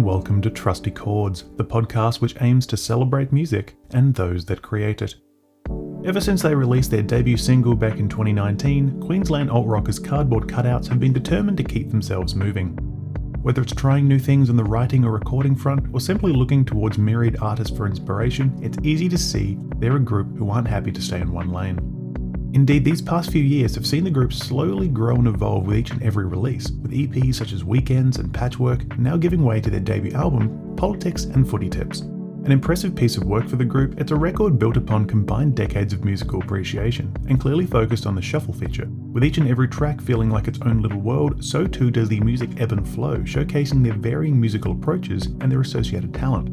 and welcome to Trusty Chords, the podcast which aims to celebrate music and those that create it. Ever since they released their debut single back in 2019, Queensland alt-rockers Cardboard Cutouts have been determined to keep themselves moving. Whether it's trying new things on the writing or recording front, or simply looking towards myriad artists for inspiration, it's easy to see they're a group who aren't happy to stay in one lane. Indeed, these past few years have seen the group slowly grow and evolve with each and every release, with EPs such as Weekends and Patchwork now giving way to their debut album, Politics and Footy Tips. An impressive piece of work for the group, it's a record built upon combined decades of musical appreciation, and clearly focused on the shuffle feature. With each and every track feeling like its own little world, so too does the music ebb and flow, showcasing their varying musical approaches and their associated talent.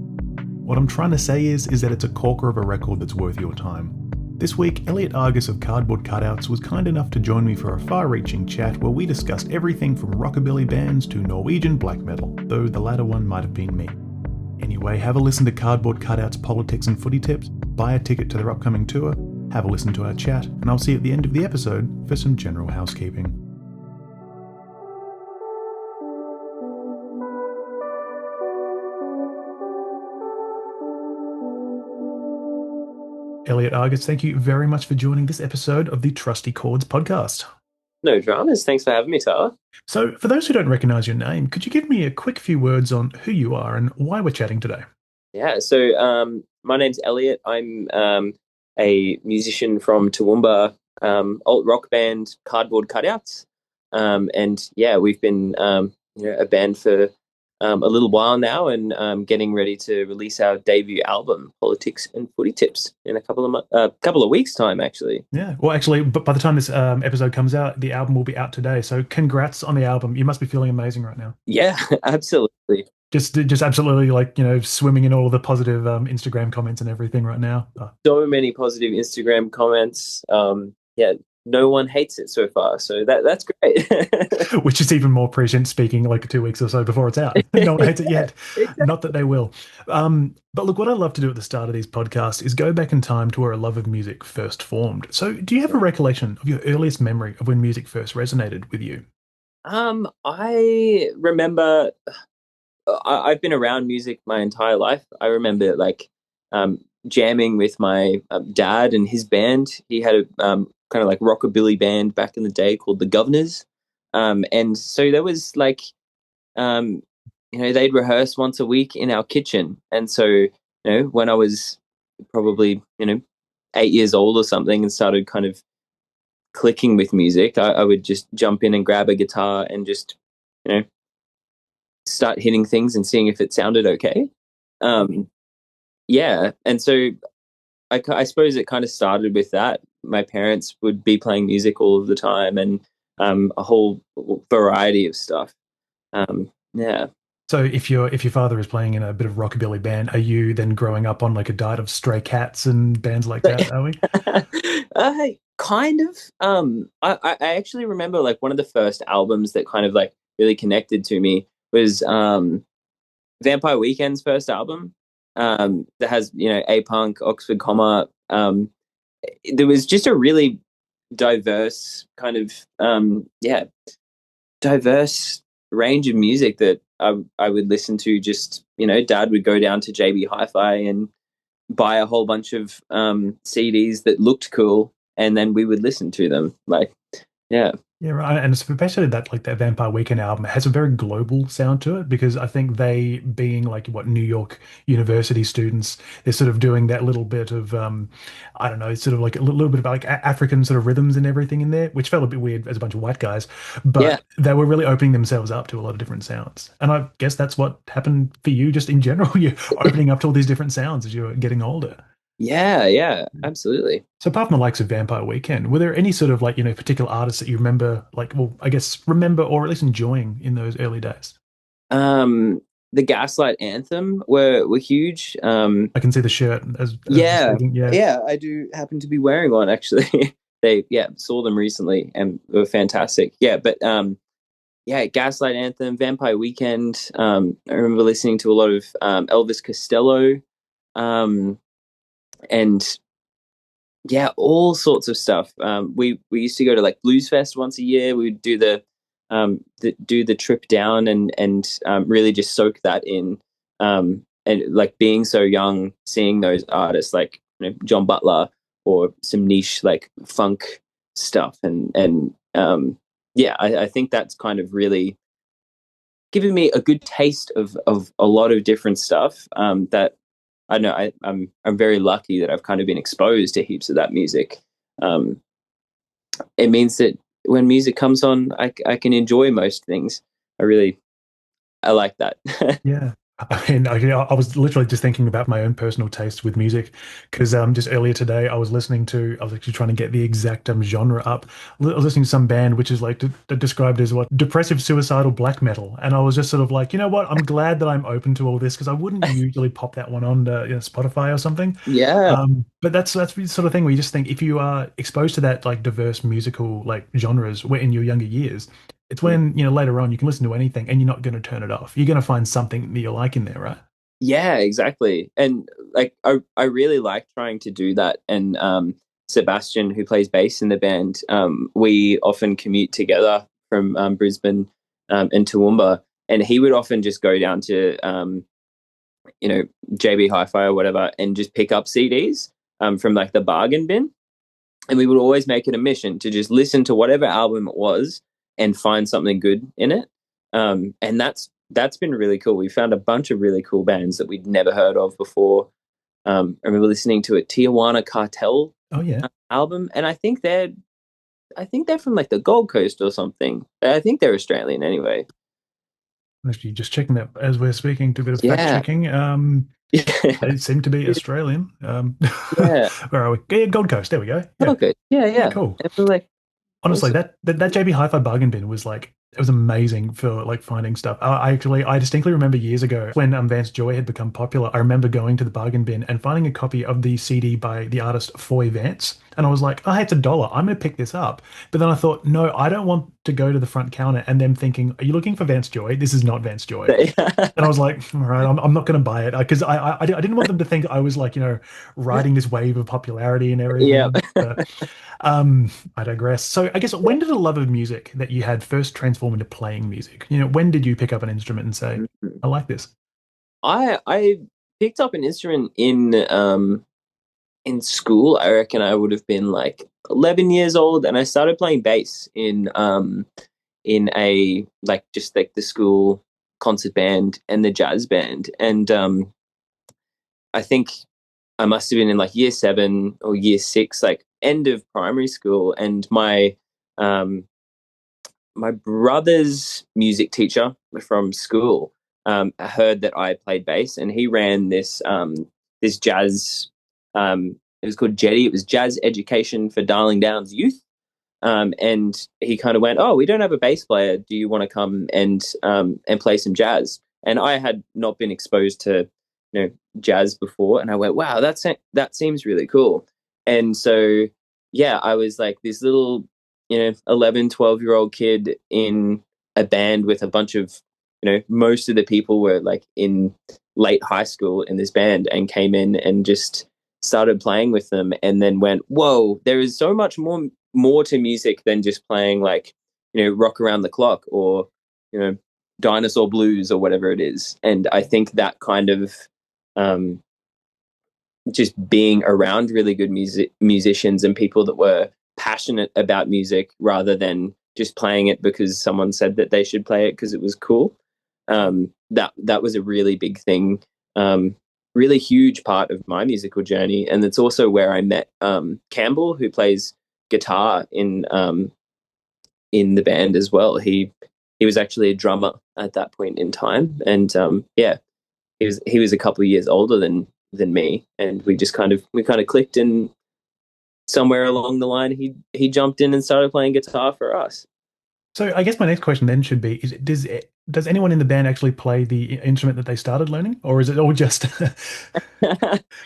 What I'm trying to say is that it's a corker of a record that's worth your time. This week, Eliot of Cardboard Cutouts was kind enough to join me for a far-reaching chat where we discussed everything from rockabilly bands to Norwegian black metal, though the latter one might have been me. Anyway, have a listen to Cardboard Cutouts, Politics and Footy Tips, buy a ticket to their upcoming tour, have a listen to our chat, and I'll see you at the end of the episode for some general housekeeping. Eliot Argus, thank you very much for joining this episode of the Trusty Chords podcast. No dramas. Thanks for having me, Tyler. So, for those who don't recognise your name, could you give me a quick few words on who you are and why we're chatting today? Yeah, so my name's Eliot. I'm a musician from Toowoomba, alt-rock band Cardboard Cutouts. And yeah, we've been a band for a little while now, and getting ready to release our debut album, Politics and Footy Tips, in a couple of weeks' time, actually. Yeah, well, actually, but by the time this episode comes out, the album will be out today. So, congrats on the album. You must be feeling amazing right now. Yeah, absolutely. Just absolutely, swimming in all the positive Instagram comments and everything right now. So many positive Instagram comments. Yeah. No one hates it so far, so that's great. Which is even more prescient, speaking like 2 weeks or so before it's out. No one hates it yet. Exactly. Not that they will. But look, what I love to do at the start of these podcasts is go back in time to where a love of music first formed. So do you have a recollection of your earliest memory of when music first resonated with you? I remember I've been around music my entire life. I remember jamming with my dad and his band. He had a kind of like rockabilly band back in the day called the Governors. And so there was they'd rehearse once a week in our kitchen. And so, when I was probably, 8 years old or something and started kind of clicking with music, I would just jump in and grab a guitar and just, start hitting things and seeing if it sounded okay. Yeah. And so I suppose it kind of started with that. My parents would be playing music all of the time, and a whole variety of stuff. Yeah. So if your father is playing in a bit of rockabilly band, are you then growing up on like a diet of Stray Cats and bands like that? Are we? Kind of. I actually remember like one of the first albums that kind of like really connected to me was Vampire Weekend's first album. That has A-Punk, Oxford Comma. There was just a really diverse kind of diverse range of music that I would listen to. Just Dad would go down to JB Hi-Fi and buy a whole bunch of CDs that looked cool, and then we would listen to them. Yeah, right. And especially that Vampire Weekend album has a very global sound to it, because I think they, being New York University students, they're sort of doing that little bit of, I don't know, sort of like a little bit about African sort of rhythms and everything in there, which felt a bit weird as a bunch of white guys, but they were really opening themselves up to a lot of different sounds. And I guess that's what happened for you just in general. You're opening up to all these different sounds as you're getting older. Yeah, absolutely. So apart from the likes of Vampire Weekend, were there any sort of particular artists that you remember, remember or at least enjoying in those early days? The Gaslight Anthem were huge. I can see the shirt. Yeah, I do happen to be wearing one actually. They saw them recently and were fantastic. Yeah, but Gaslight Anthem, Vampire Weekend. I remember listening to a lot of Elvis Costello. And all sorts of stuff. We used to go to Blues Fest once a year. We would do the do the trip down and really just soak that in. And like being so young, seeing those artists like John Butler or some niche like funk stuff, and yeah, I think that's kind of really given me a good taste of a lot of different stuff. That I know I'm very lucky that I've kind of been exposed to heaps of that music. Um, it means that when music comes on, I can enjoy most things. I like that. Yeah. I mean, I was literally just thinking about my own personal taste with music because just earlier today I was actually trying to get the exact genre up. I was listening to some band which is like described as what depressive suicidal black metal, and I was just sort of like, you know what? I'm glad that I'm open to all this because I wouldn't usually pop that one on Spotify or something. Yeah. But that's the sort of thing where you just think if you are exposed to that like diverse musical like genres where in your younger years, it's when, later on you can listen to anything and you're not going to turn it off. You're going to find something that you like in there, right? Yeah, exactly. And like I really like trying to do that. And Sebastian, who plays bass in the band, we often commute together from Brisbane and Toowoomba, and he would often just go down to JB Hi-Fi or whatever and just pick up CDs from like the bargain bin, and we would always make it a mission to just listen to whatever album it was and find something good in it. And that's been really cool. We found a bunch of really cool bands that we'd never heard of before. I remember listening to a Tijuana Cartel Oh yeah. album, and I think they're from like the Gold Coast or something. I think they're Australian anyway. Actually, just checking that as we're speaking, to a bit of fact Yeah, checking. yeah, They seem to be Australian. yeah. Where are we? Yeah, Gold Coast. There we go. Yeah. Gold Coast. Yeah, Yeah, yeah. cool. And we're like, Honestly, awesome. that JB Hi-Fi bargain bin was like it was amazing for like finding stuff. I distinctly remember years ago when Vance Joy had become popular. I remember going to the bargain bin and finding a copy of the CD by the artist Foy Vance, and I was like, "Oh, hey, it's $1. I'm going to pick this up." But then I thought, no, I don't want to go to the front counter and them thinking, "Are you looking for Vance Joy? This is not Vance Joy." And I was like, all right, I'm not going to buy it because I didn't want them to think I was like, riding this wave of popularity and Yeah. everything. I digress. So I guess when did the love of music that you had first transform into playing music? When did you pick up an instrument and say, I like this? I picked up an instrument in school. I reckon I would have been like 11 years old, and I started playing bass in a like just like the school concert band and the jazz band. And I think I must have been in like year 7 or year 6, like end of primary school. And um, my brother's music teacher from school heard that I played bass, and he ran this jazz. It was called Jetty. It was Jazz Education for Darling Downs Youth. And he kind of went, "Oh, we don't have a bass player. Do you want to come and play some jazz?" And I had not been exposed to jazz before, and I went, "Wow, that seems really cool." And so yeah, I was like this little 11, 12-year-old kid in a band with a bunch of most of the people were like in late high school in this band, and came in and just started playing with them, and then went, "Whoa, there is so much more to music than just playing like rock around the clock or you know dinosaur blues or whatever it is." And I think that kind of um, just being around really good musicians and people that were passionate about music rather than just playing it because someone said that they should play it because it was cool. That was a really big thing, really huge part of my musical journey, and it's also where I met Campbell, who plays guitar in the band as well. He was actually a drummer at that point in time, and yeah, he was a couple of years older than me, and we kind of clicked, and somewhere along the line he jumped in and started playing guitar for us. So I guess my next question then should be: does anyone in the band actually play the instrument that they started learning, or is it all just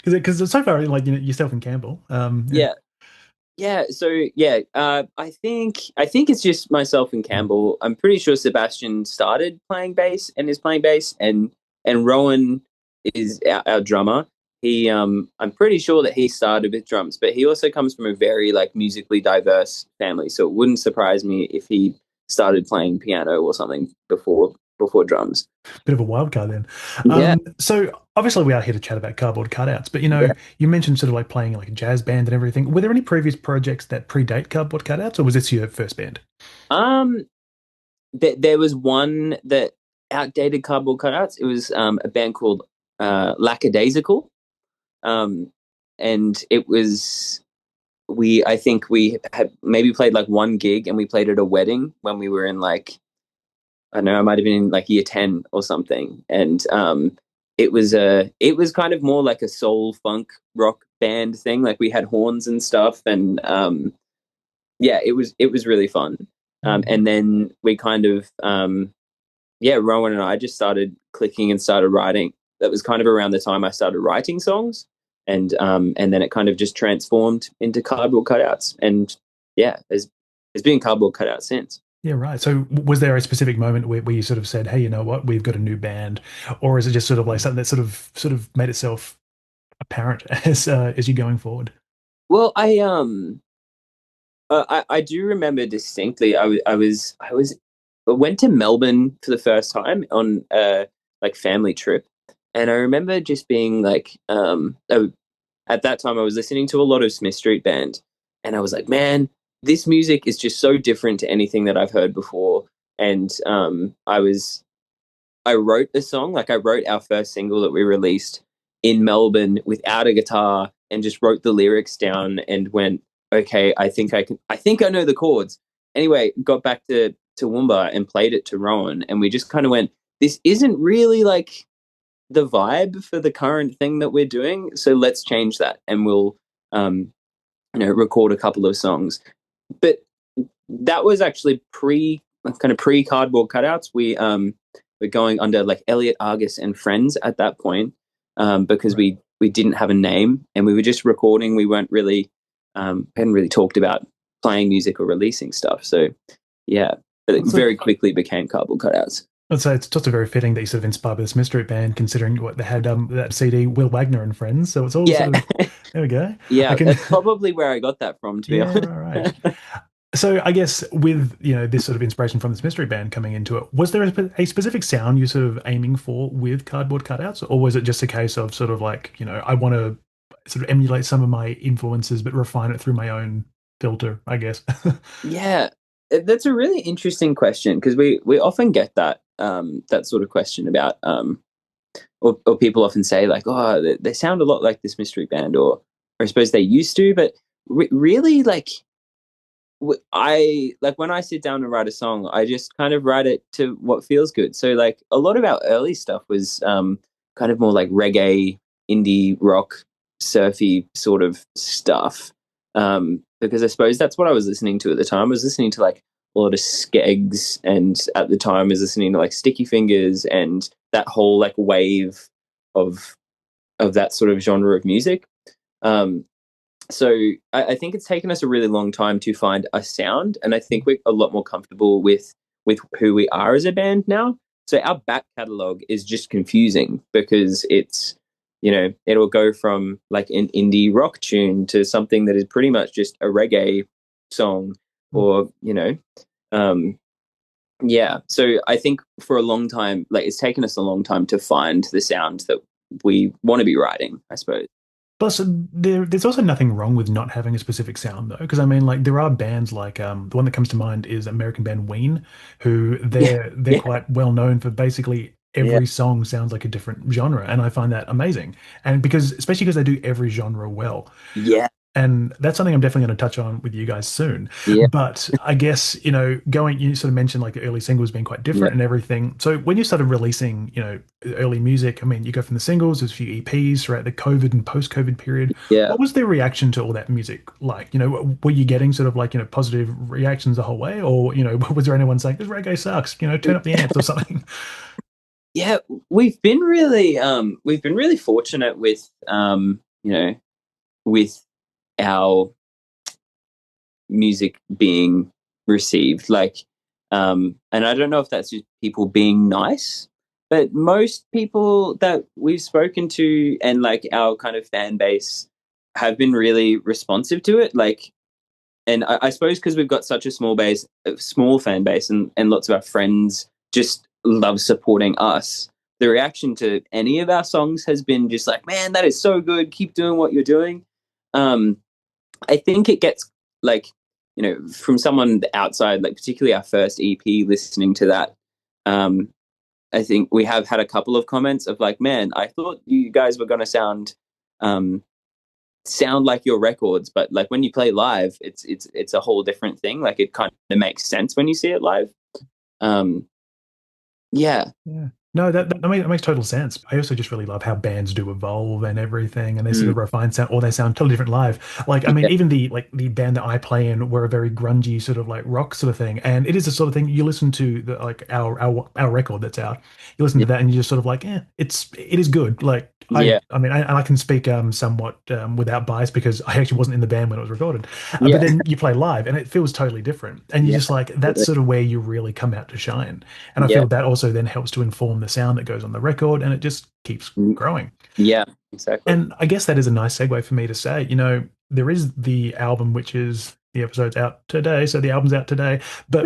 because so far like yourself and Campbell, yeah. Yeah. Yeah, so yeah, I think it's just myself and Campbell. I'm pretty sure Sebastian started playing bass and is playing bass, and Rowan is our drummer. I'm pretty sure that he started with drums, but he also comes from a very like musically diverse family, so it wouldn't surprise me if he started playing piano or something before drums. Bit of a wild card then. Yeah. So obviously we are here to chat about cardboard cutouts, but Yeah. you mentioned sort of like playing like a jazz band and everything. Were there any previous projects that predate cardboard cutouts, or was this your first band? Um, there was one that outdated Cardboard Cutouts. It was a band called Lackadaisical, um, and it was I think we had maybe played like one gig, and we played at a wedding when we were in like, I don't know, I might have been in like year 10 or something. And it was kind of more like a soul funk rock band thing. Like we had horns and stuff, and yeah, it was really fun. And then we kind of yeah, Rowan and I just started clicking and started writing. That was kind of around the time I started writing songs, and then it kind of just transformed into Cardboard Cutouts, and yeah, it's been Cardboard Cutouts since. Yeah, right. So was there a specific moment where you sort of said, "Hey, you know what? We've got a new band," or is it just sort of like something that sort of made itself apparent as you're going forward? Well, I do remember distinctly. I went to Melbourne for the first time on a like family trip, and I remember just being like, at that time I was listening to a lot of Smith Street Band, and I was like, man, this music is just so different to anything that I've heard before. And I wrote a song, like I wrote our first single that we released in Melbourne without a guitar, and just wrote the lyrics down and went, okay, I think I know the chords. Anyway, got back to Toowoomba and played it to Rowan, and we just kind of went, this isn't really like the vibe for the current thing that we're doing, so let's change that, and we'll um record a couple of songs. But that was actually pre Cardboard Cutouts. We were going under like Eliot, Argus and Friends at that point, because Right. we didn't have a name, and we were just recording. We weren't really hadn't really talked about playing music or releasing stuff. So yeah, but it So very quickly became Cardboard Cutouts. I'd say it's just a very fitting that you sort of inspired by this mystery band, considering what they had that CD, Will Wagner and Friends. So it's all Yeah, sort of there we go. I yeah, can, that's probably where I got that from, to be yeah, honest. right. So I guess with this sort of inspiration from this mystery band coming into it, was there a specific sound you sort of aiming for with cardboard cutouts, or was it just a case of sort of like I want to sort of emulate some of my influences but refine it through my own filter, I guess. Yeah, that's a really interesting question, because we often get that sort of question about or people often say like, oh, they sound a lot like this mystery band, or I suppose they used to, but really like I like when I sit down and write a song, I just kind of write it to what feels good. So like a lot of our early stuff was kind of more like reggae, indie rock, surfy sort of stuff. Because I suppose that's what I was listening to at the time. I was listening to like a lot of Skeggs, and at the time I was listening to like Sticky Fingers and that whole like wave of that sort of genre of music. Um, so I think it's taken us a really long time to find a sound, and I think we're a lot more comfortable with who we are as a band now. So our back catalogue is just confusing, because it's it'll go from like an indie rock tune to something that is pretty much just a reggae song, or um, yeah. So I think for a long time, like it's taken us a long time to find the sound that we want to be writing, I suppose. Plus, there's also nothing wrong with not having a specific sound, though, because I mean, like there are bands like the one that comes to mind is American band Ween, who Yeah, they're yeah, quite well known for basically yeah, every song sounds like a different genre, and I find that amazing. And because especially because they do every genre well, yeah, and that's something I'm definitely going to touch on with you guys soon. yeah. But I guess, you sort of mentioned like the early singles being quite Yeah. different and everything. So when you started releasing, early music, I mean, you go from the singles, there's a few EPs throughout the COVID and post-COVID period. Yeah. What was the reaction to all that music like? Were you getting sort of like, positive reactions the whole way? Or, was there anyone saying, this reggae sucks, turn up the amps or something? Yeah, we've been really fortunate with with our music being received. Like and I don't know if that's just people being nice, but most people that we've spoken to and like our kind of fan base have been really responsive to it. Like I suppose because we've got such a small fan base, and lots of our friends just love supporting us. The reaction to any of our songs has been just like, man, that is so good. Keep doing what you're doing. Um, I think it gets like, from someone outside, like particularly our first EP, listening to that. Um, I think we have had a couple of comments of like, man, I thought you guys were going to um, sound like your records, but like when you play live, it's a whole different thing. Like it kind of makes sense when you see it live. Um, yeah, Yeah. No, that makes total sense. I also just really love how bands do evolve and everything, and they sort mm, of refine sound, or they sound totally different live. Like, I mean, yeah, even the band that I play in, we're a very grungy sort of like rock sort of thing, and it is the sort of thing you listen to the like our record that's out. You listen yeah, to that, and you just sort of like, it is good. Like, yeah, I mean, I can speak somewhat without bias because I actually wasn't in the band when it was recorded, but yeah, then you play live, and it feels totally different, and you yeah, just like that's sort of where you really come out to shine. And I yeah, feel that also then helps to inform the sound that goes on the record, and it just keeps mm, growing. yeah, exactly. And I guess that is a nice segue for me to say, there is the album, which is the episode's out today, so the album's out today. But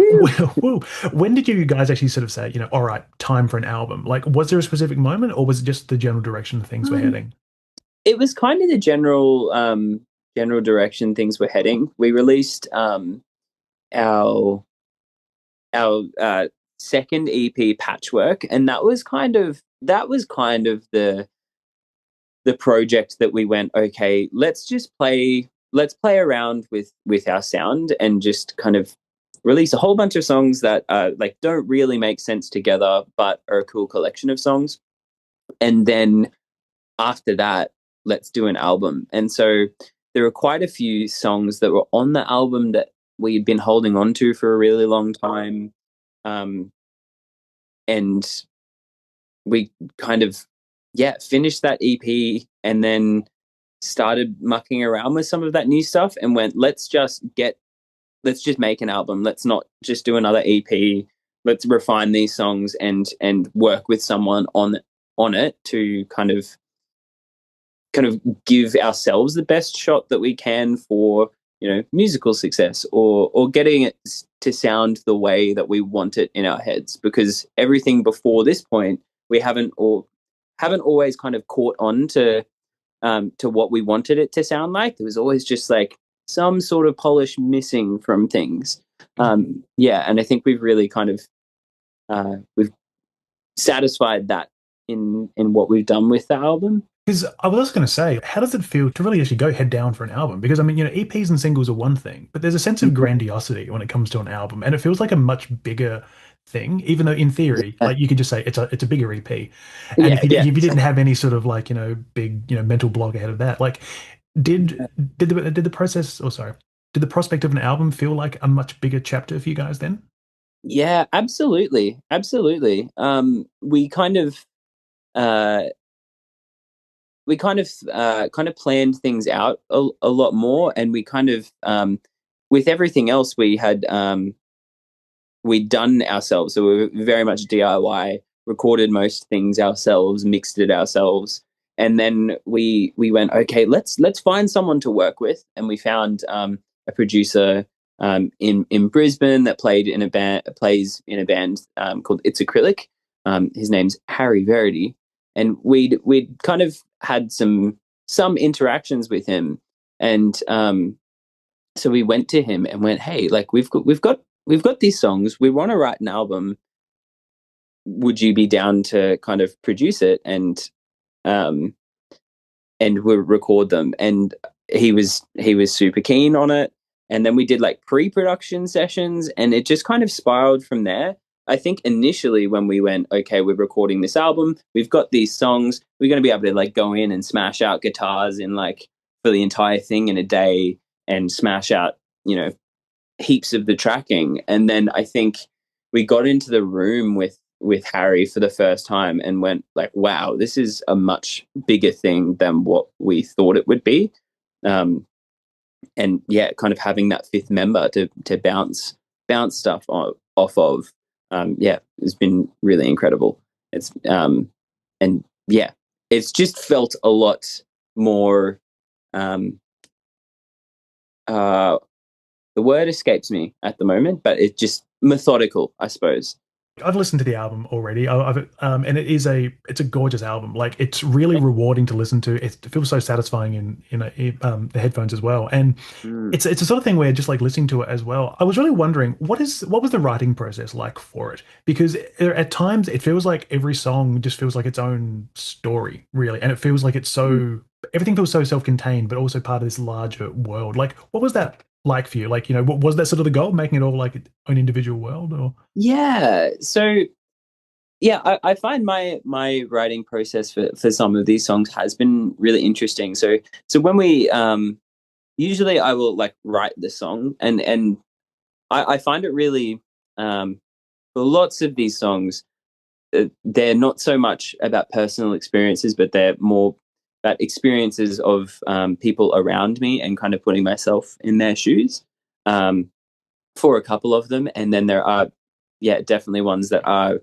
Woo. when did you guys actually sort of say, all right, time for an album? Like, was there a specific moment, or was it just the general direction things were Um, heading? it was kind of the general direction things were heading. We released our second EP, Patchwork, and that was kind of the project that we went, okay, let's play around with our sound and just kind of release a whole bunch of songs that like don't really make sense together but are a cool collection of songs. And then after that, let's do an album. And so there were quite a few songs that were on the album that we'd been holding on to for a really long time. um, and we kind of, yeah, finished that EP and then started mucking around with some of that new stuff and went, let's just make an album. Let's not just do another EP. Let's refine these songs and work with someone on it to kind of give ourselves the best shot that we can for, musical success, or getting it to sound the way that we want it in our heads, because everything before this point we haven't always kind of caught on to what we wanted it to sound like. There was always just like some sort of polish missing from things. Yeah, and I think we've really kind of we've satisfied that in what we've done with the album. Because I was also going to say, how does it feel to really actually go head down for an album? Because I mean, EPs and singles are one thing, but there's a sense of grandiosity when it comes to an album, and it feels like a much bigger thing. Even though in theory, Yeah, like you could just say it's a bigger EP, and yeah, yeah. if you didn't have any sort of like big mental block ahead of that, like did the process, or sorry, did the prospect of an album feel like a much bigger chapter for you guys then? Yeah, absolutely, absolutely. Uh, we kind of planned things out a lot more, and we kind of with everything else we'd done ourselves, so we were very much DIY. Recorded most things ourselves, mixed it ourselves, and then we went, okay, let's find someone to work with, and we found a producer in Brisbane that plays in a band called It's Acrylic. His name's Harry Verity, and we'd kind of had some interactions with him, and so we went to him and went, hey, like we've got these songs, we want to write an album, would you be down to kind of produce it um and we'll record them? And he was super keen on it. And then we did like pre-production sessions, and it just kind of spiraled from there. I think initially when we went, okay, we're recording this album, we've got these songs, we're going to be able to like go in and smash out guitars in like for the entire thing in a day, and smash out, heaps of the tracking. And then I think we got into the room with Harry for the first time and went like, wow, this is a much bigger thing than what we thought it would be. Um, and yeah, kind of having that fifth member to bounce stuff off of, yeah, has been really incredible. It's and yeah, it's just felt a lot more. Um, uh, the word escapes me at the moment, but it's just methodical, I suppose. I've listened to the album already. And it's a gorgeous album. Like it's really rewarding to listen to. It feels so satisfying in the headphones as well. And Mm. it's a sort of thing where just like listening to it as well. I was really wondering what was the writing process like for it? Because at times it feels like every song just feels like its own story, really, and it feels like it's so everything feels so self-contained, but also part of this larger world. Like, what was that like for you? Like, was that sort of the goal, making it all like its own individual world, or? Yeah. So yeah, I find my writing process for some of these songs has been really interesting. So when we usually I will like write the song, and I find it really for lots of these songs, they're not so much about personal experiences, but they're more about experiences of people around me and kind of putting myself in their shoes um, for a couple of them. And then there are, yeah, definitely ones that are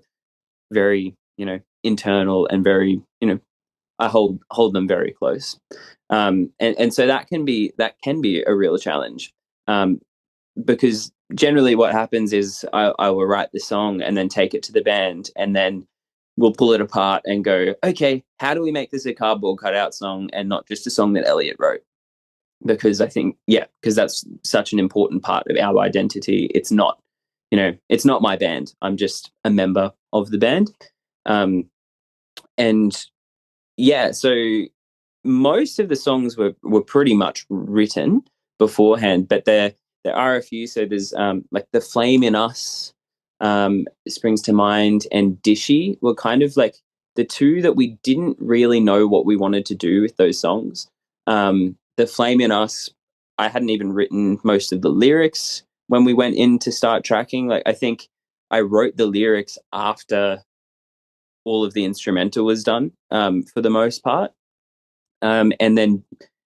very, internal and very, I hold them very close. And so that can be a real challenge. Um, because generally what happens is I will write the song and then take it to the band, and then we'll pull it apart and go, okay, how do we make this a cardboard cutout song and not just a song that Eliot wrote? Because I think, yeah, because that's such an important part of our identity. It's not my band. I'm just a member of the band. And yeah, so most of the songs were pretty much written beforehand, but there are a few. So there's like The Flame in Us springs to mind, and Dishy were kind of like the two that we didn't really know what we wanted to do with those songs. The Flame in Us, I hadn't even written most of the lyrics when we went in to start tracking. Like I think I wrote the lyrics after all of the instrumental was done, for the most part. And then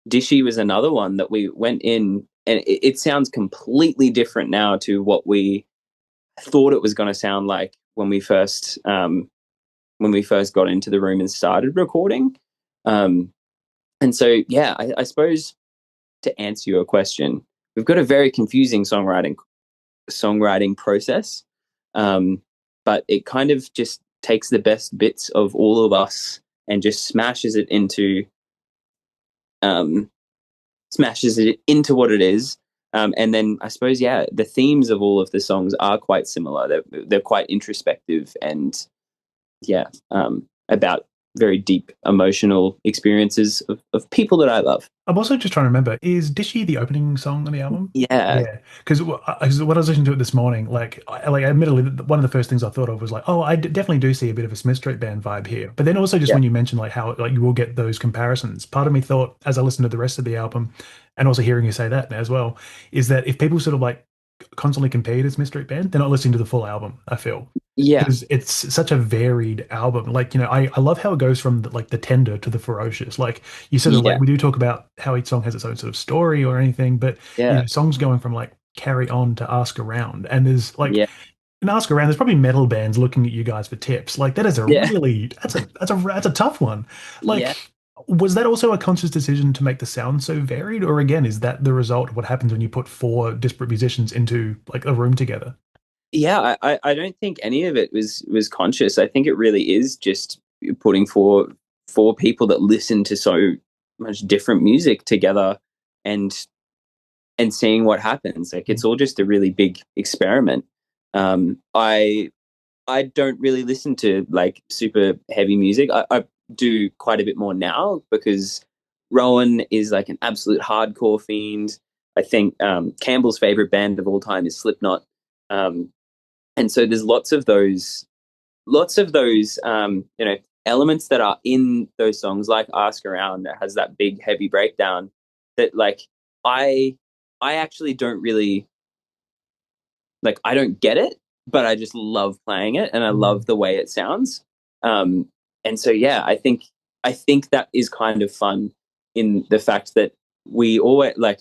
Dishy was another one that we went in, and it sounds completely different now to what we thought it was going to sound like when we first got into the room and started recording. Um, and so, yeah, I suppose to answer your question, we've got a very confusing songwriting process, um, but it kind of just takes the best bits of all of us and just um, smashes it into what it is. And then I suppose, yeah, the themes of all of the songs are quite similar. They're quite introspective and, yeah, about very deep emotional experiences of people that I love. I'm also just trying to remember, is Dishy the opening song on the album? Yeah, Yeah, because when I was listening to it this morning, admittedly, one of the first things I thought of was like, oh, definitely do see a bit of a Smith Street Band vibe here. But then also just yeah, when you mentioned like how like you will get those comparisons, part of me thought as I listened to the rest of the album, and also hearing you say that as well, is that if people sort of like constantly compare to Smith Street Band, they're not listening to the full album, I feel. yeah, Because it's such a varied album. Like, I love how it goes from like the tender to the ferocious. Like you sort of like yeah, we do talk about how each song has its own sort of story or anything, but yeah, songs going from like Carry On to Ask Around. And there's like yeah, in Ask Around, there's probably metal bands looking at you guys for tips. Like that is a yeah, really that's a tough one. yeah. Like was that also a conscious decision to make the sound so varied, or again, is that the result of what happens when you put four disparate musicians into like a room together? Yeah, I don't think any of it was conscious. I think it really is just putting four people that listen to so much different music together, and seeing what happens. Like it's all just a really big experiment. I don't really listen to like super heavy music. I do quite a bit more now because Rowan is like an absolute hardcore fiend. I think Campbell's favorite band of all time is Slipknot. Um, and so there's lots of those elements that are in those songs, like Ask Around, that has that big heavy breakdown, that like i I actually don't really like, I don't get it, but I just love playing it and I love the way it sounds. um and so, yeah, I think that is kind of fun, in the fact that we always like,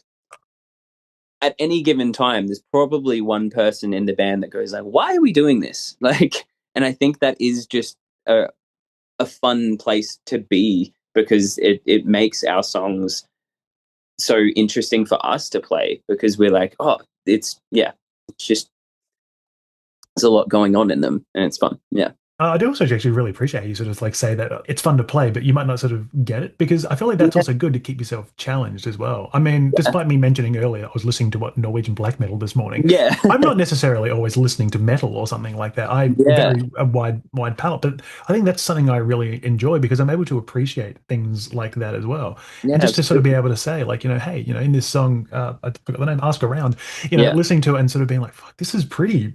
at any given time, there's probably one person in the band that goes like, "Why are we doing this?" Like, and I think that is just a fun place to be, because it makes our songs so interesting for us to play, because we're like, oh, it's just there's a lot going on in them, and it's fun. Yeah. I do also actually really appreciate how you sort of like say that it's fun to play, but you might not sort of get it, because I feel like that's Yeah. also good to keep yourself challenged as well. I mean, despite me mentioning earlier, I was listening to what Norwegian black metal this morning. Yeah. I'm not necessarily always listening to metal or something like that. I Yeah. vary a wide palette, but I think that's something I really enjoy because I'm able to appreciate things like that as well. Yeah. And just to sort of be Absolutely. able to say, like, hey, in this song, I forgot the name, Ask Around, Yeah. listening to it and sort of being like, fuck, this is pretty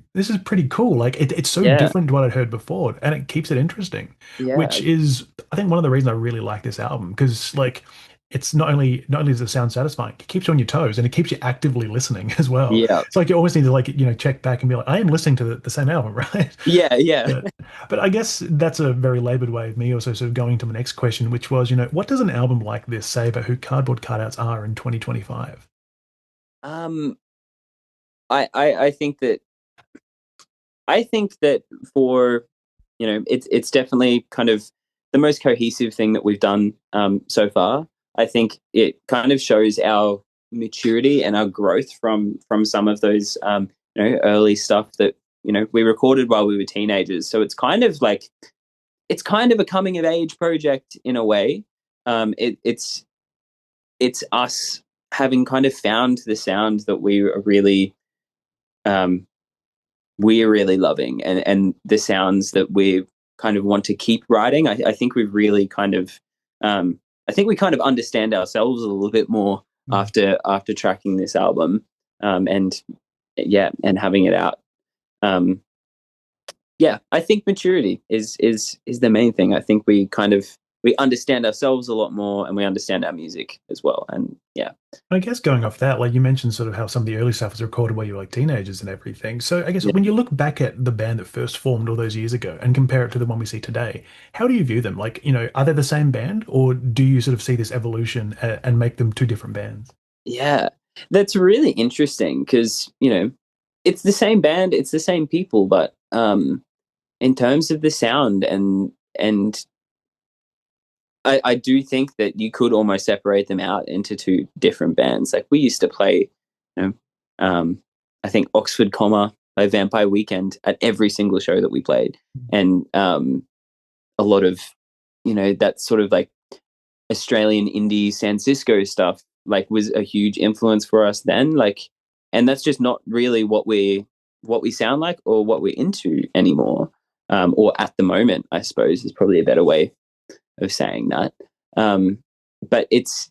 cool. Like it's so Yeah. different to what I'd heard before, and it keeps it interesting, which Yeah. is, I think, one of the reasons I really like this album, because like it's not only does it sound satisfying, it keeps you on your toes and it keeps you actively listening as well. Yeah. It's like you always need to like check back and be like, I am listening to the same album, right? Yeah. Yeah. But, but I guess that's a very labored way of me also sort of going to my next question, which was, what does an album like this say about who Cardboard Cutouts are in 2025? Um, I think that for it's definitely kind of the most cohesive thing that we've done so far. I think it kind of shows our maturity and our growth from some of those early stuff that we recorded while we were teenagers. So it's kind of like a coming of age project in a way. It's us having kind of found the sound that um, we're really loving, and the sounds that we kind of want to keep writing. I think we've really kind of I think we kind of understand ourselves a little bit more after tracking this album, and and having it out. Um, I think maturity is the main thing. I think we understand ourselves a lot more, and we understand our music as well. And yeah. I guess going off that, like you mentioned sort of how some of the early stuff was recorded while you were like teenagers and everything. So I guess Yeah. when you look back at the band that first formed all those years ago and compare it to the one we see today, how do you view them? Like, are they the same band, or do you sort of see this evolution and make them two different bands? Yeah, that's really interesting because it's the same band, it's the same people, but in terms of the sound and I do think that you could almost separate them out into two different bands. Like we used to play, you know, I think Oxford Comma by Vampire Weekend at every single show that we played, and a lot of that sort of like Australian indie San Cisco stuff like was a huge influence for us then. Like, and that's just not really what we sound like or what we're into anymore. Or at the moment, I suppose is probably a better way of saying that. Um, but it's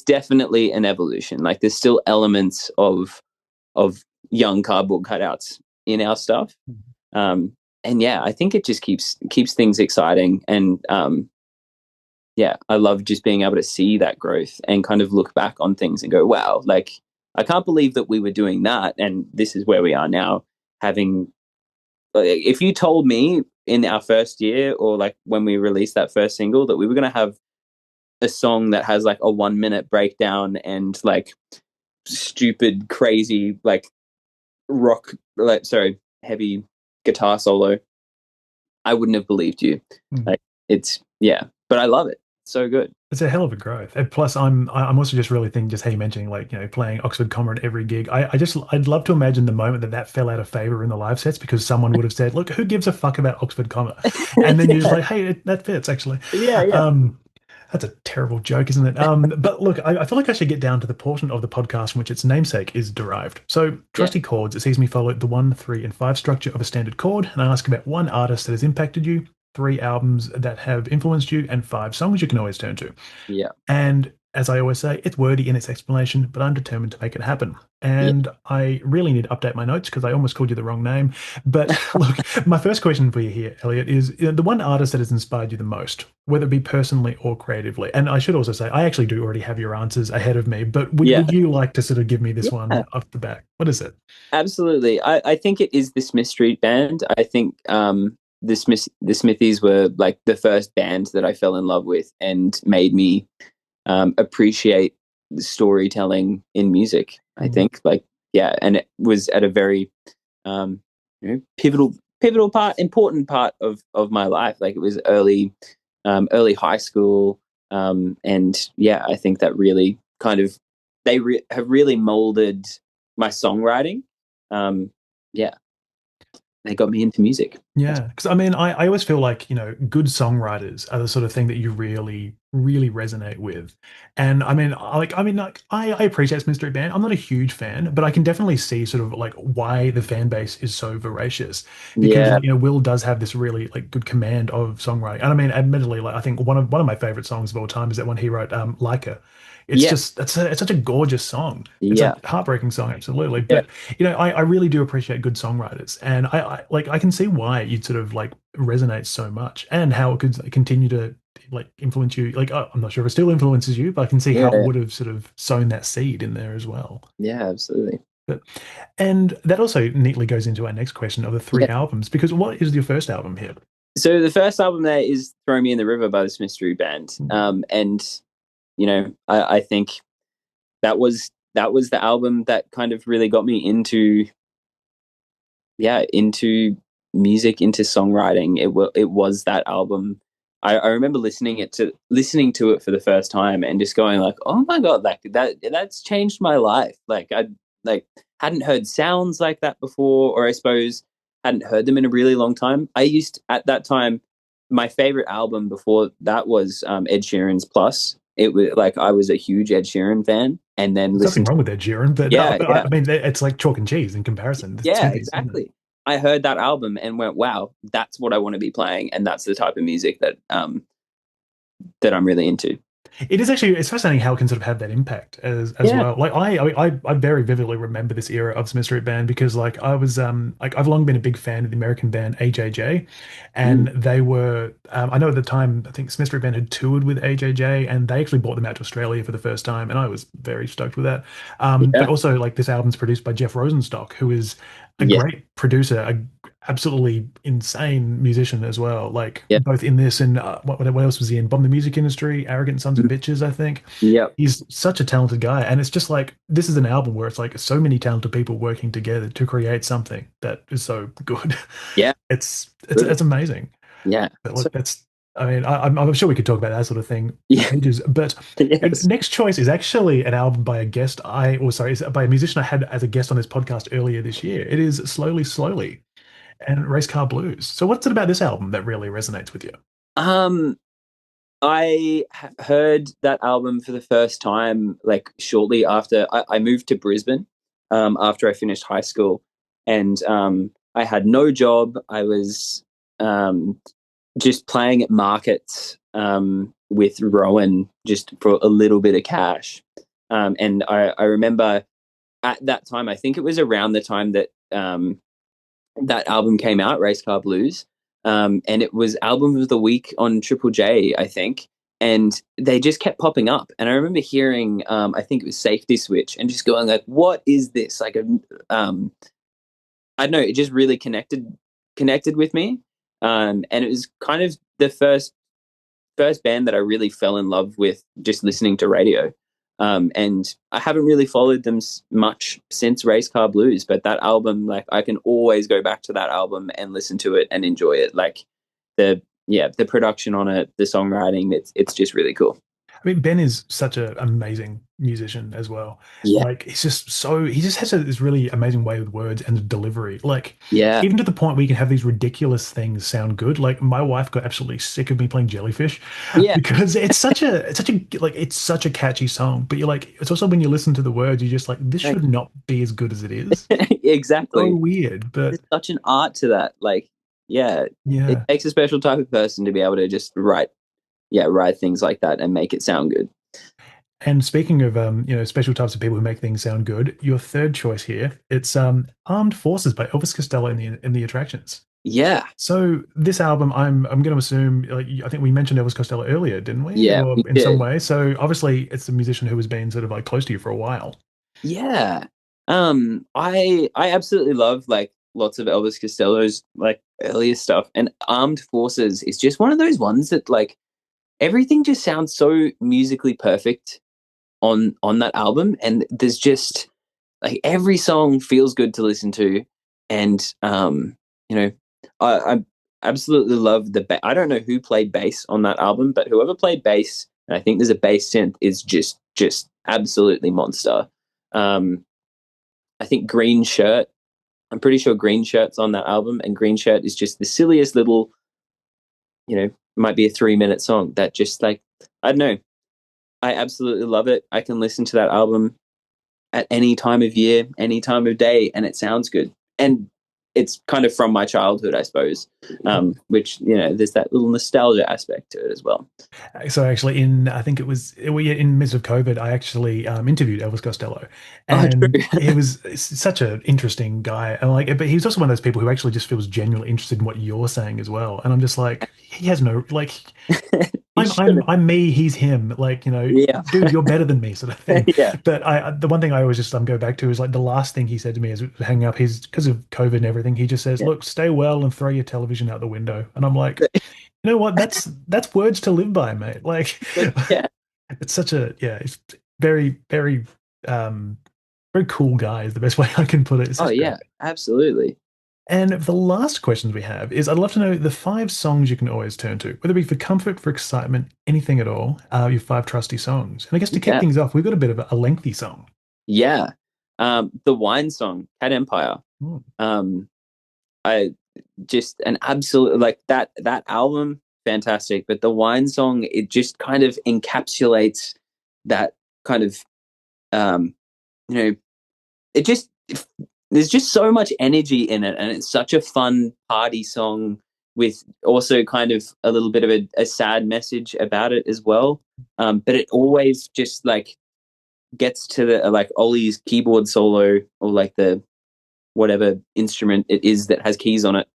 definitely an evolution. Like there's still elements of young Cardboard Cutouts in our stuff. Um, and yeah, I think it just keeps things exciting. And I love just being able to see that growth and kind of look back on things and go, wow, like I can't believe that we were doing that, and this is where we are now. Having, if you told me in our first year or like when we released that first single that we were going to have a song that has like a 1 minute breakdown and like stupid, crazy, like heavy guitar solo, I wouldn't have believed you. Like but I love it. So good. It's a hell of a growth. And plus, I'm also just really thinking just how you mentioning like playing Oxford Comma at every gig. I'd love to imagine the moment that fell out of favor in the live sets because someone would have said, "Look, who gives a fuck about Oxford Comma?" And then you're just like, "Hey, that fits actually." Yeah. That's a terrible joke, isn't it? But look, I feel like I should get down to the portion of the podcast in which its namesake is derived. So, trusty chords, it sees me follow the 1, 3, and 5 structure of a standard chord, and I ask about one artist that has impacted you, 3 albums that have influenced you, and 5 songs you can always turn to. Yeah. And as I always say, it's wordy in its explanation, but I'm determined to make it happen. Yeah. And I really need to update my notes because I almost called you the wrong name. But look, my first question for you here, Eliot, is the one artist that has inspired you the most, whether it be personally or creatively. And I should also say, I actually do already have your answers ahead of me, but would you like to sort of give me this one Yeah. off the back? What is it? Absolutely. I think it is the Smith Street Band. I think the Smithies were like the first band that I fell in love with and made me appreciate the storytelling in music. I think and it was at a very important part of my life. Like it was early high school, and I think that really kind of have really molded my songwriting. Yeah, they got me into music. Yeah, because I mean, I always feel like, good songwriters are the sort of thing that you really, really resonate with. And I appreciate Smith Street Band. I'm not a huge fan, but I can definitely see sort of like why the fan base is so voracious because Yeah, Will does have this really like good command of songwriting. And I mean, admittedly, like I think one of my favorite songs of all time is that one he wrote, Leica. It's yeah, just it's such a gorgeous song. It's a yeah, heartbreaking song, absolutely. yeah, But I really do appreciate good songwriters, and I can see why you'd sort of like resonate so much, and how it could continue to like influence you. Like I'm not sure if it still influences you, but I can see how it yeah, would have sort of sown that seed in there as well. yeah, absolutely. But and that also neatly goes into our next question of the three Yeah. albums, because what is your first album here? So the first album there is "Throw Me in the River" by the Smith Street Band, and I think that was the album that kind of really got me into music, into songwriting. It was that album. I remember listening to it for the first time and just going like, oh my god, like that's changed my life. Like I like hadn't heard sounds like that before, or I suppose hadn't heard them in a really long time. I used at that time, my favorite album before that was Ed Sheeran's Plus. It was like I was a huge Ed Sheeran fan, and then There's nothing listened to wrong with Ed Sheeran, but no, yeah, but yeah, I mean it's like chalk and cheese in comparison. It's yeah, Smithies, isn't it? exactly. I heard that album and went, "Wow, that's what I want to be playing," and that's the type of music that I'm really into. It's fascinating how it can sort of have that impact as Yeah. well. Like I very vividly remember this era of Smith Street Band because like I was like I've long been a big fan of the American band AJJ, and Mm, they were I know at the time I think Smith Street Band had toured with AJJ and they actually brought them out to Australia for the first time, and I was very stoked with that. But yeah. also like this album's produced by Jeff Rosenstock, who is a Yeah. great producer, a absolutely insane musician as well. Like Yeah. both in this and what else was he in? Bomb the Music Industry, Arrogant Sons of Mm, Bitches, I think. yep. He's such a talented guy, and it's just like this is an album where it's like so many talented people working together to create something that is so good. Yeah. It's amazing. Yeah. But So look, that's I mean I'm sure we could talk about that sort of thing for yeah. ages. But Yes. next choice is actually an album by a guest or sorry, it's by a musician I had as a guest on this podcast earlier this year. It is Slowly Slowly and Race Car Blues. So what's it about this album that really resonates with you? Um, heard that album for the first time like shortly after I moved to Brisbane, after I finished high school, and I had no job. I was um, just playing at markets with Rowan just for a little bit of cash. And I remember at that time, I think it was around the time that that album came out, Race Car Blues, and it was album of the week on Triple J, I think. And they just kept popping up, and I remember hearing, I think it was Safety Switch, and just going like, "What is this?" Like, I don't know, it just really connected with me, and it was kind of the first band that I really fell in love with just listening to radio. And I haven't really followed them much since Race Car Blues, but that album, like I can always go back to that album and listen to it and enjoy it. Like the production on it, the songwriting, it's just really cool. I mean, Ben is such an amazing musician as well. Yeah, Like, he just has this really amazing way with words and the delivery. Like, yeah, even to the point where you can have these ridiculous things sound good. Like, my wife got absolutely sick of me playing Jellyfish yeah, because it's such a catchy song. But you're like, it's also when you listen to the words, you're just like, this like, should not be as good as it is. So exactly. weird, but There's such an art to that. Like, yeah, it yeah. takes a special type of person to be able to just write things like that and make it sound good. And speaking of special types of people who make things sound good, your third choice here, it's Armed Forces by Elvis Costello in the Attractions. Yeah, So this album, I'm going to assume, like I think we mentioned Elvis Costello earlier, didn't we? yeah, Or we in some did. way. So obviously, it's a musician who has been sort of like close to you for a while. Yeah. I absolutely love like lots of Elvis Costello's like earlier stuff, and Armed Forces is just one of those ones that like everything just sounds so musically perfect on that album, and there's just like every song feels good to listen to, and you know, I absolutely love I don't know who played bass on that album, but whoever played bass, and I think there's a bass synth, is just absolutely monster. Um, I think Green Shirt. I'm pretty sure Green Shirt's on that album, and Green Shirt is just the silliest little, might be a 3-minute song that just like, I don't know. I absolutely love it. I can listen to that album at any time of year, any time of day, and it sounds good. And it's kind of from my childhood, I suppose, which, there's that little nostalgia aspect to it as well. So actually, I think it was in midst of COVID, I actually interviewed Elvis Costello, Oh, and true. he was such an interesting guy, and but he's also one of those people who actually just feels genuinely interested in what you're saying as well. And I'm just like, he has no like. You shouldn't. I'm me, he's him. Yeah. Dude, you're better than me, sort of thing. Yeah. But the one thing I always just go back to is like the last thing he said to me is hanging up. He's because of COVID and everything. He just says, Yeah. "Look, stay well and throw your television out the window." And I'm like, you know what? That's words to live by, mate. Like, Yeah. it's such a it's very very cool guy is the best way I can put it. It's Oh, just great. yeah. Absolutely. And the last questions we have is I'd love to know the 5 songs you can always turn to, whether it be for comfort, for excitement, anything at all. Your 5 trusty songs. And I guess to kick Yeah. things off, we've got a bit of a lengthy song. Yeah. The Wine song, Cat Empire. Hmm. I just an absolute like that album, fantastic. But the Wine song, it just kind of encapsulates that kind of you know, it just there's just so much energy in it, and it's such a fun party song with also kind of a little bit of a sad message about it as well. But it always just like gets to the like Ollie's keyboard solo or like the whatever instrument it is that has keys on it,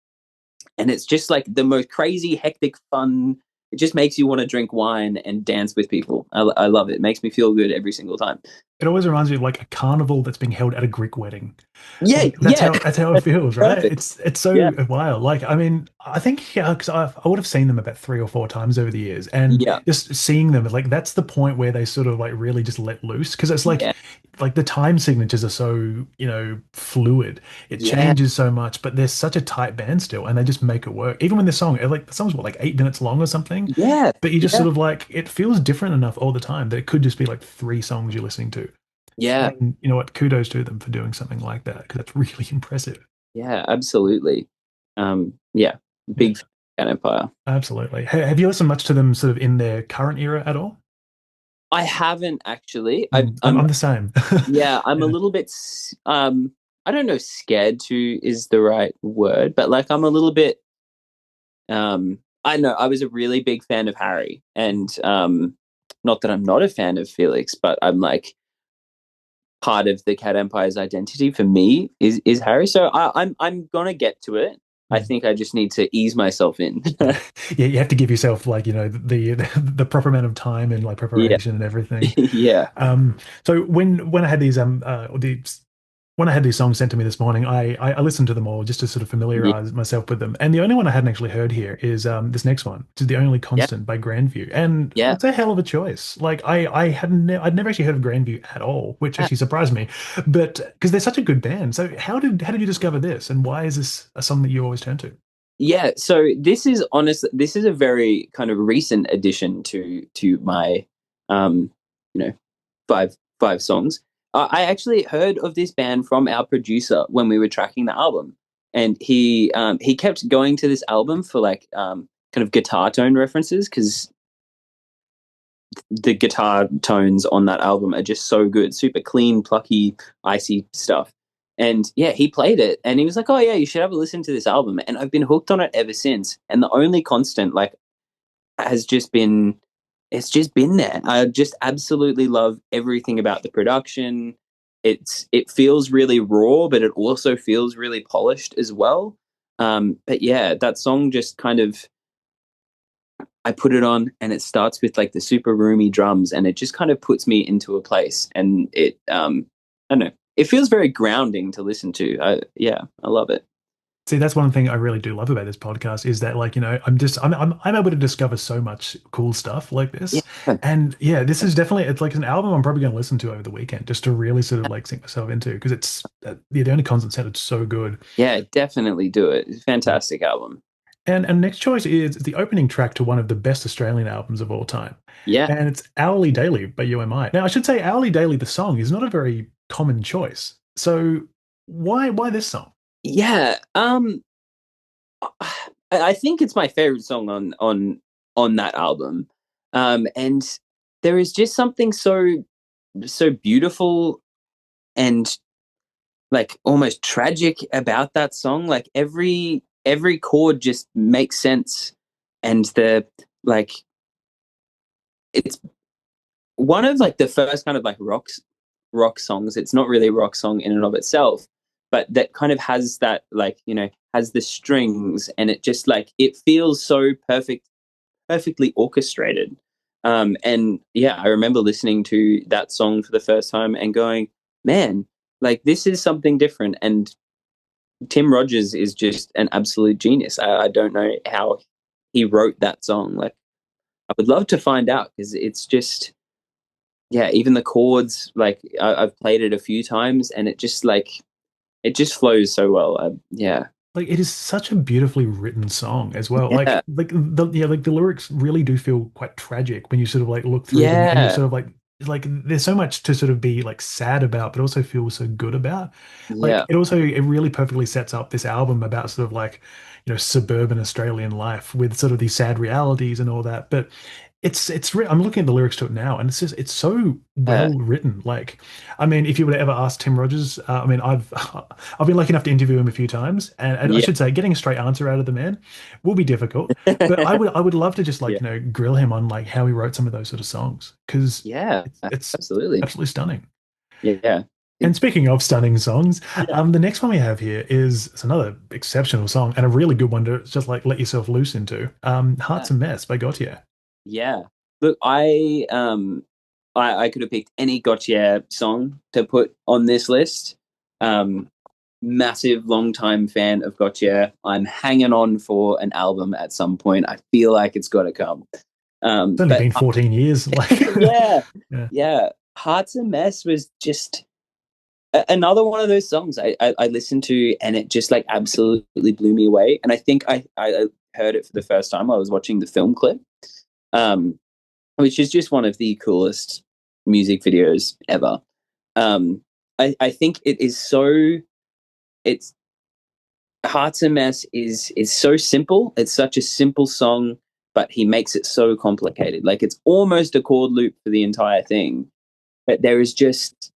and it's just like the most crazy, hectic, fun. It just makes you want to drink wine and dance with people. I love it. It makes me feel good every single time. It always reminds me of like a carnival that's being held at a Greek wedding. Yeah, Like yeah, that's how it that's feels, right? perfect. It's Yeah, so wild. Like I mean, I think because I would have seen them about 3 or 4 times over the years, and yeah, just seeing them like that's the point where they sort of like really just let loose because it's yeah, like the time signatures are so fluid. It yeah, changes so much, but they're such a tight band still, and they just make it work. Even when the song's what like 8 minutes long or something, yeah, but you just yeah, sort of like it feels different enough all the time that it could just be like 3 songs you're listening to. yeah, And you know what? Kudos to them for doing something like that because that's really impressive. yeah. Absolutely. Yeah, Yeah, big fan of Empire. absolutely. Have you listened much to them sort of in their current era at all? I haven't actually. I'm the same. Yeah, I'm a Yeah. little bit. I don't know. Scared to is the right word, but like I'm a little bit. I know I was a really big fan of Harry, and not that I'm not a fan of Felix, but I'm like part of the Cat Empire's identity for me is Harry. So I'm gonna get to it. I Mm. think I just need to ease myself in. Yeah, you have to give yourself like, the proper amount of time and like Yeah, preparation and everything. yeah, Um, so when I had when I had these songs sent to me this morning, I listened to them all just to sort of yeah, familiarize myself with them. And the only one I hadn't actually heard here is this next one, which is The Only yeah, Constant by Grandview. And yeah. it's a hell of a choice. Like I'd never actually heard of Grandview at all, which Ah, actually surprised me. But because they're such a good band. So how did you discover this? And why is this a song that you always turn to? Yeah, so this is honestly this is a very kind of recent addition to my you know five songs. I actually heard of this band from our producer when we were tracking the album, and he kept going to this album for like kind of guitar tone references because the guitar tones on that album are just so good, super clean, plucky, icy stuff. And yeah, he played it and he was like, "Oh yeah, you should have a listen to this album." And I've been hooked on it ever since. And the only constant like has just been it's just been there. I just absolutely love everything about the production. It feels really raw, but it also feels really polished as well. But yeah, that song just kind of I put it on and it starts with like the super roomy drums and it just kind of puts me into a place and it I don't know. It feels very grounding to listen to. Yeah, I love it. See, that's one thing I really do love about this podcast is that, like, I'm able to discover so much cool stuff like Yeah. this. And yeah, this is definitely, it's like an album I'm probably going to listen to over the weekend just to really sort of like sink myself into because it's the only constant sounded so good. Yeah, definitely do it. It's a fantastic album. And next choice is the opening track to one of the best Australian albums of all time. Yeah. And it's Hourly Daily by UMI. Now, I should say Hourly Daily, the song, is not a very common choice. So why this song? Yeah. I think it's my favorite song on that album. And there is just something so beautiful and like almost tragic about that song. Like every chord just makes sense, and the like it's one of like the first kind of like rock songs. It's not really a rock song in and of itself, but that kind of has that like, has the strings, and it just like it feels so perfectly orchestrated. And yeah, I remember listening to that song for the first time and going, man, like this is something different. And Tim Rogers is just an absolute genius. I don't know how he wrote that song. Like, I would love to find out, because it's just, yeah, even the chords, like I've played it a few times, and it just flows so well. Yeah, Like it is such a beautifully written song as well. yeah, Like the lyrics really do feel quite tragic when you sort of like look through them, and you're yeah, sort of like there's so much to sort of be like sad about, but also feel so good about. Like yeah, it really perfectly sets up this album about sort of like, suburban Australian life with sort of these sad realities and all that. But I'm looking at the lyrics to it now, and it's so yeah, well written. Like, I mean, if you would ever ask Tim Rogers, I mean, I've been lucky enough to interview him a few times, and I yeah, should say, getting a straight answer out of the man will be difficult. But I would love to just like yeah, grill him on like how he wrote some of those sort of songs, because yeah, it's absolutely, absolutely stunning. yeah, And speaking of stunning songs, yeah, the next one we have here is it's another exceptional song and a really good one to just like let yourself loose into. yeah. Heart's a Mess by Gautier. Yeah. Look, I could have picked any Gotye song to put on this list. Um, Massive long time fan of Gotye. I'm hanging on for an album at some point. I feel like it's got to come. It's only But been 14 years. Like, yeah, yeah. yeah. Hearts a Mess was just another one of those songs I listened to, and it just like absolutely blew me away. And I think I heard it for the first time. I was watching the film clip. Um, which is just one of the coolest music videos ever. Um, I think it is so. It's Hearts a Mess is so simple. It's such a simple song, but he makes it so complicated. Like it's almost a chord loop for the entire thing, but there is just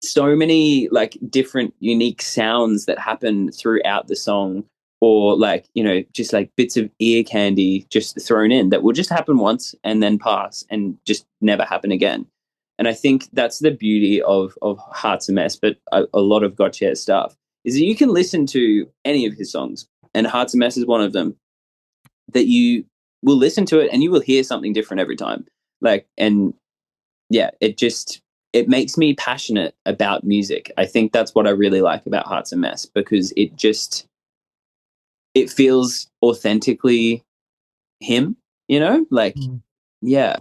so many like different unique sounds that happen throughout the song, or like, just like bits of ear candy just thrown in that will just happen once and then pass and just never happen again. And I think that's the beauty of Heart's a Mess, but a lot of Gotye's stuff is that you can listen to any of his songs, and Heart's a Mess is one of them, that you will listen to it and you will hear something different every time. Like, and yeah, it makes me passionate about music. I think that's what I really like about Hearts a Mess, because it feels authentically him, like, Mm. yeah,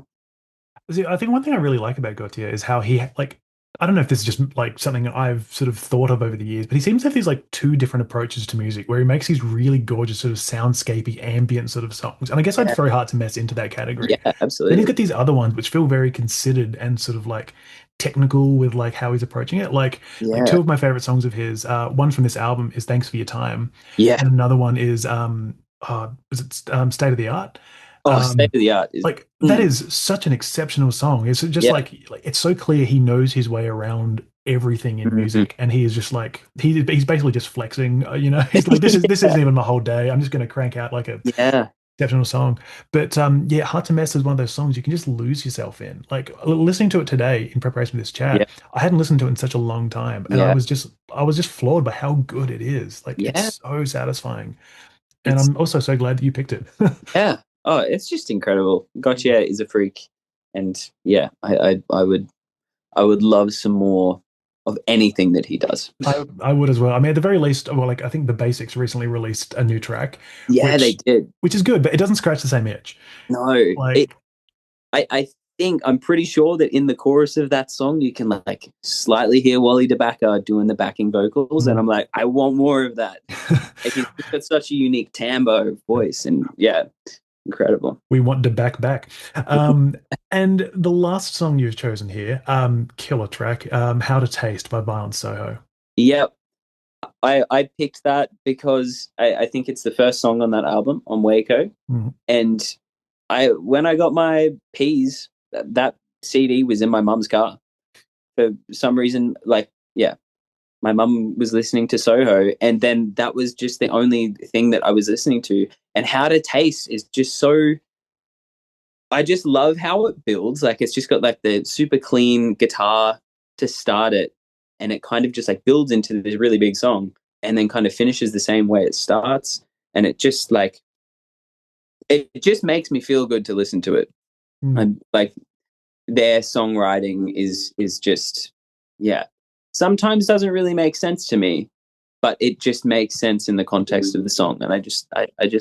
See, I think one thing I really like about Gautier is how he like I don't know if this is just like something I've sort of thought of over the years, but he seems to have these like two different approaches to music where he makes these really gorgeous sort of soundscapey ambient sort of songs. And I guess I'd yeah, throw Heart to Mess into that category. yeah, Then he's absolutely, got these other ones which feel very considered and sort of like technical with like how he's approaching it. Like two yeah, of my favorite songs of his, one from this album is Thanks for Your Time, yeah. and another one is State of the Art. Oh, State Um of the Art is, like that mm, is such an exceptional song. It's just yeah, like it's so clear he knows his way around everything in mhm. music, and he is just like he's basically just flexing. He's like this isn't even my whole day. I'm just going to crank out like a Yeah, exceptional song. But yeah, Hard to Mess is one of those songs you can just lose yourself in. Like listening to it today in preparation for this yeah, chat, I hadn't listened to it in such a long time, and yeah, I was just floored by how good it is. Like yeah. it's so satisfying, and It's I'm also so glad that you picked it. yeah. Oh, it's just incredible. Gotye is a freak, and yeah, I would love some more of anything that he does. I would as well. I mean, at the very least, well, like I think the Basics recently released a new track, Yeah, they which did. which is good, but it doesn't scratch the same itch. No, it. Like, I think I'm pretty sure that in the chorus of that song you can like slightly hear Wally DeBacca doing the backing vocals, and mm. I'm like, I want more of that. Like he's got such a unique timbre voice, and yeah, incredible. We want to back. And the last song you've chosen here, killer track, How to Taste by Violent Soho. Yep. I picked that because I think it's the first song on that album, on Waco. Mhm. And when I got my P's, that CD was in my mum's car. For some reason, like, yeah, my mum was listening to Soho, and then that was just the only thing that I was listening to. And How to Taste is just so, I just love how it builds. Like, it's just got like the super clean guitar to start it, and it kind of just like builds into this really big song, and then kind of finishes the same way it starts. And it just like, it just makes me feel good to listen to it. And like, their songwriting is just, yeah, sometimes doesn't really make sense to me, but it just makes sense in the context of the song, and I just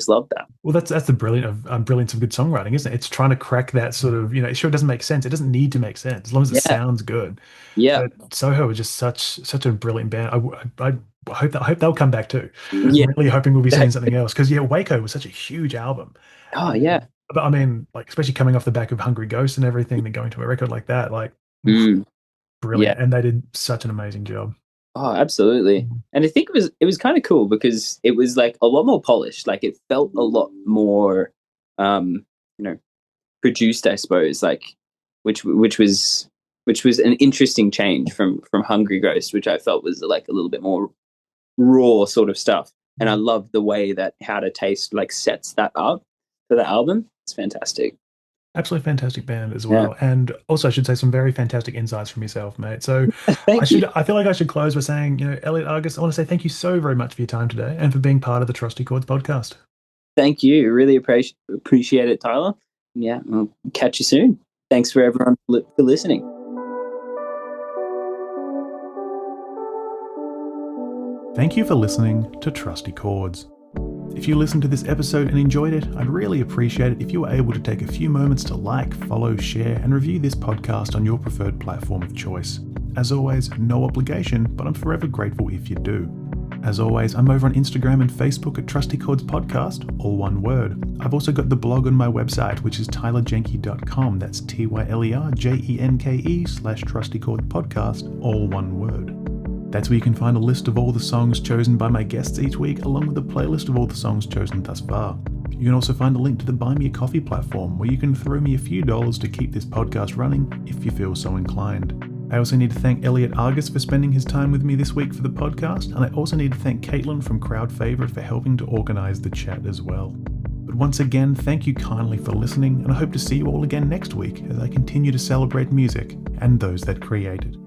love that. Well, that's the brilliance of good songwriting, isn't it? It's trying to crack that sort of, it sure doesn't make sense. It doesn't need to make sense as long as it sounds good. Yeah. But Soho is just such a brilliant band. I hope they'll come back too. Yeah. I'm really hoping we'll be seeing something else, because Waco was such a huge album. Oh yeah. But I mean, like, especially coming off the back of Hungry Ghost and everything, then going to a record like that, like, brilliant. Yeah. And they did such an amazing job. Oh, absolutely. And I think it was kind of cool because it was like a lot more polished. Like, it felt a lot more, produced, I suppose. Like, which was an interesting change from Hungry Ghost, which I felt was like a little bit more raw sort of stuff. And I love the way that How to Taste like sets that up for the album. It's fantastic. Absolutely fantastic band as well. Yeah. And also, I should say, some very fantastic insights from yourself, mate. So I feel like I should close by saying, Eliot Argus, I want to say thank you so very much for your time today and for being part of the Trusty Chords podcast. Thank you. Really appreciate it, Tyler. Yeah, I'll catch you soon. Thanks for everyone for listening. Thank you for listening to Trusty Chords. If you listened to this episode and enjoyed it, I'd really appreciate it if you were able to take a few moments to like, follow, share, and review this podcast on your preferred platform of choice. As always, no obligation, but I'm forever grateful if you do. As always, I'm over on Instagram and Facebook at Trusty Chords Podcast, all one word. I've also got the blog on my website, which is tylerjenke.com. That's tylerjenke/Trusty Chords Podcast, all one word. That's where you can find a list of all the songs chosen by my guests each week, along with a playlist of all the songs chosen thus far. You can also find a link to the Buy Me a Coffee platform, where you can throw me a few dollars to keep this podcast running, if you feel so inclined. I also need to thank Eliot Argus for spending his time with me this week for the podcast, and I also need to thank Caitlin from Crowd Favorite for helping to organise the chat as well. But once again, thank you kindly for listening, and I hope to see you all again next week as I continue to celebrate music and those that create it.